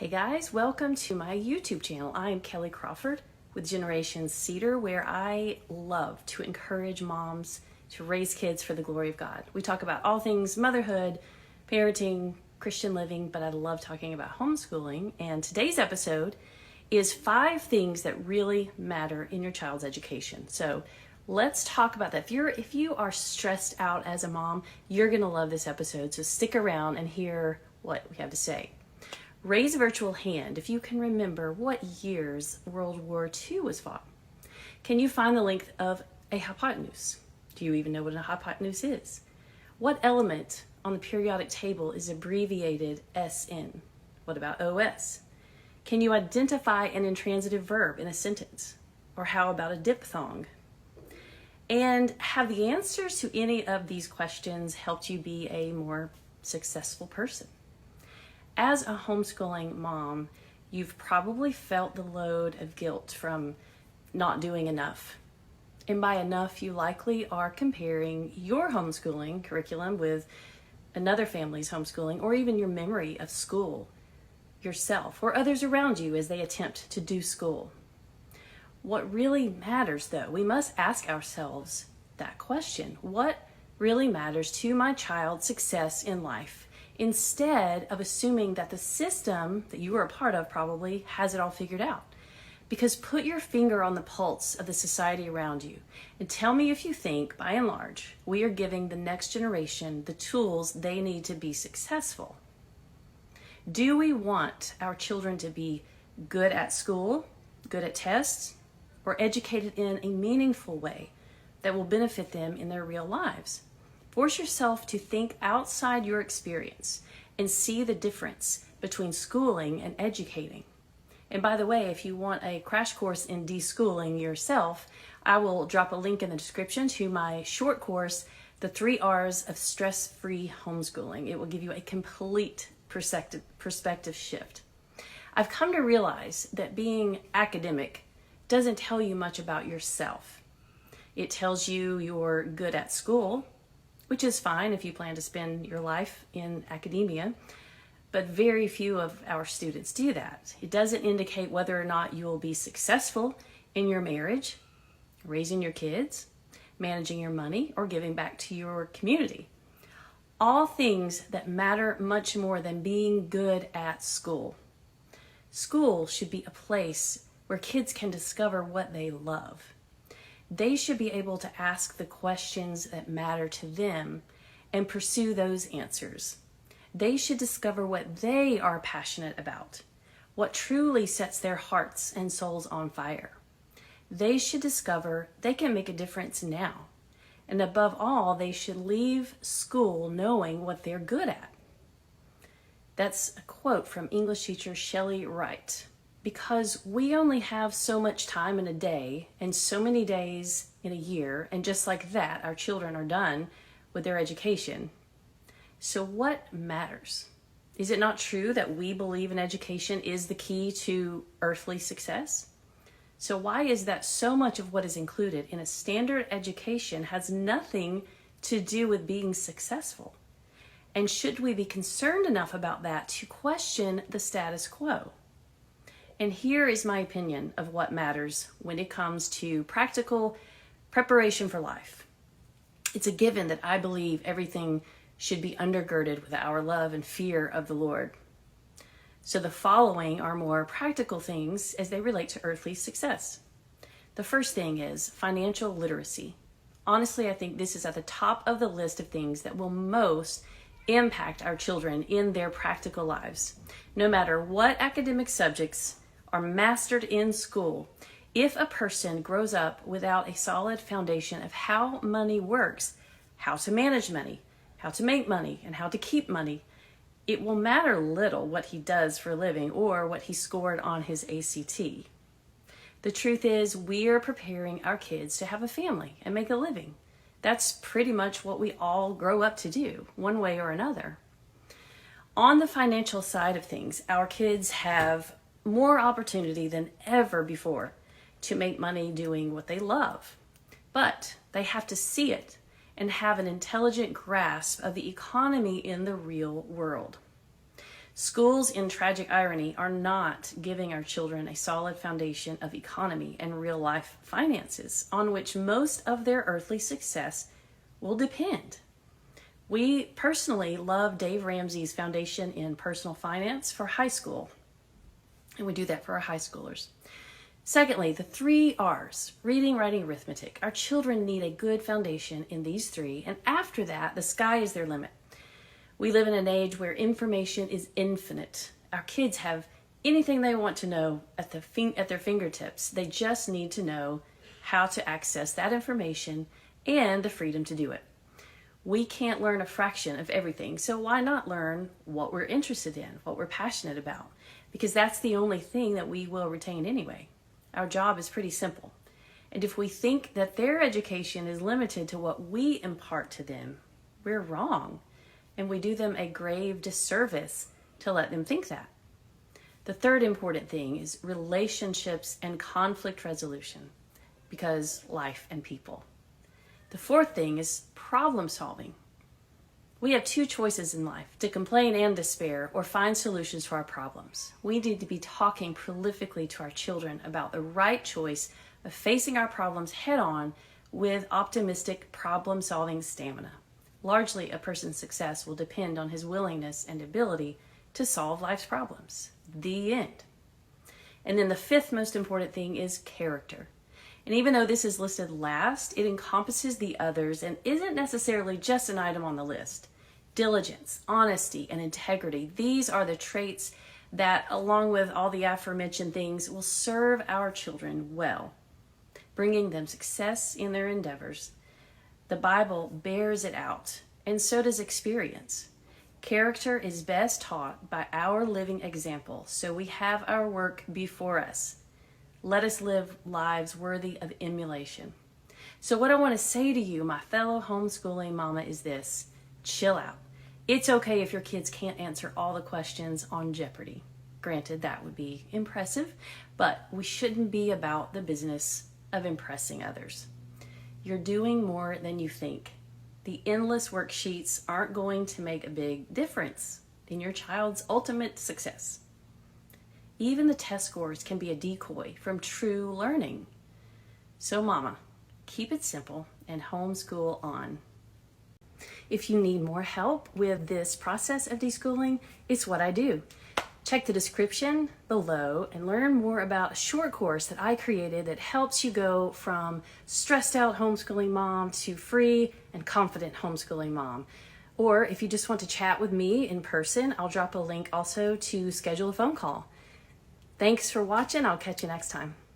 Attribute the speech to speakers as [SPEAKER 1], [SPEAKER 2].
[SPEAKER 1] Hey guys, welcome to my YouTube channel. I am Kelly Crawford with Generation Cedar, where I love to encourage moms to raise kids for the glory of God. We talk about all things motherhood, parenting, Christian living, but I love talking about homeschooling. And today's episode is 5 things that really matter in your child's education. So let's talk about that. If you are stressed out as a mom, you're going to love this episode. So stick around and hear what we have to say. Raise a virtual hand if you can remember what years World War II was fought. Can you find the length of a hypotenuse? Do you even know what a hypotenuse is? What element on the periodic table is abbreviated SN? What about OS? Can you identify an intransitive verb in a sentence? Or how about a diphthong? And have the answers to any of these questions helped you be a more successful person? As a homeschooling mom, you've probably felt the load of guilt from not doing enough. And by enough, you likely are comparing your homeschooling curriculum with another family's homeschooling, or even your memory of school, yourself, or others around you as they attempt to do school. What really matters, though, we must ask ourselves that question. What really matters to my child's success in life? Instead of assuming that the system that you are a part of probably has it all figured out. Because put your finger on the pulse of the society around you and tell me if you think, by and large, we are giving the next generation the tools they need to be successful. Do we want our children to be good at school, good at tests, or educated in a meaningful way that will benefit them in their real lives? Force yourself to think outside your experience and see the difference between schooling and educating. And by the way, if you want a crash course in deschooling yourself, I will drop a link in the description to my short course, The 3 R's of Stress-Free Homeschooling. It will give you a complete perspective shift. I've come to realize that being academic doesn't tell you much about yourself. It tells you you're good at school, which is fine if you plan to spend your life in academia, but very few of our students do that. It doesn't indicate whether or not you will be successful in your marriage, raising your kids, managing your money, or giving back to your community. All things that matter much more than being good at school. School should be a place where kids can discover what they love. They should be able to ask the questions that matter to them and pursue those answers. They should discover what they are passionate about, what truly sets their hearts and souls on fire. They should discover they can make a difference now. And above all, they should leave school knowing what they're good at. That's a quote from English teacher Shelley Wright. Because we only have so much time in a day and so many days in a year, and just like that, our children are done with their education. So what matters? Is it not true that we believe in education is the key to earthly success? So why is that so much of what is included in a standard education has nothing to do with being successful? And should we be concerned enough about that to question the status quo? And here is my opinion of what matters when it comes to practical preparation for life. It's a given that I believe everything should be undergirded with our love and fear of the Lord. So the following are more practical things as they relate to earthly success. The first thing is financial literacy. Honestly, I think this is at the top of the list of things that will most impact our children in their practical lives. No matter what academic subjects are mastered in school, if a person grows up without a solid foundation of how money works, how to manage money, how to make money, and how to keep money, it will matter little what he does for a living or what he scored on his ACT. The truth is, we are preparing our kids to have a family and make a living. That's pretty much what we all grow up to do, one way or another. On the financial side of things, our kids have more opportunity than ever before to make money doing what they love. But they have to see it and have an intelligent grasp of the economy in the real world. Schools, in tragic irony, are not giving our children a solid foundation of economy and real life finances on which most of their earthly success will depend. We personally love Dave Ramsey's Foundation in Personal Finance for high school, and we do that for our high schoolers. Secondly, the 3 R's, reading, writing, arithmetic. Our children need a good foundation in these 3, and after that, the sky is their limit. We live in an age where information is infinite. Our kids have anything they want to know at their fingertips. They just need to know how to access that information and the freedom to do it. We can't learn a fraction of everything, so why not learn what we're interested in, what we're passionate about? Because that's the only thing that we will retain anyway. Our job is pretty simple. And if we think that their education is limited to what we impart to them, we're wrong. And we do them a grave disservice to let them think that. The third important thing is relationships and conflict resolution, because life and people. The fourth thing is problem solving. We have 2 choices in life, to complain and despair or find solutions for our problems. We need to be talking prolifically to our children about the right choice of facing our problems head on with optimistic problem solving stamina. Largely, a person's success will depend on his willingness and ability to solve life's problems. The end. And then the 5th most important thing is character. And even though this is listed last, it encompasses the others and isn't necessarily just an item on the list. Diligence, honesty, and integrity. These are the traits that, along with all the aforementioned things, will serve our children well, bringing them success in their endeavors. The Bible bears it out, and so does experience. Character is best taught by our living example, so we have our work before us. Let us live lives worthy of emulation. So what I want to say to you, my fellow homeschooling mama, is this: chill out. It's okay if your kids can't answer all the questions on Jeopardy. Granted, that would be impressive, but we shouldn't be about the business of impressing others. You're doing more than you think. The endless worksheets aren't going to make a big difference in your child's ultimate success. Even the test scores can be a decoy from true learning. So mama, keep it simple and homeschool on. If you need more help with this process of deschooling, it's what I do. Check the description below and learn more about a short course that I created that helps you go from stressed out homeschooling mom to free and confident homeschooling mom. Or if you just want to chat with me in person, I'll drop a link also to schedule a phone call. Thanks for watching. I'll catch you next time.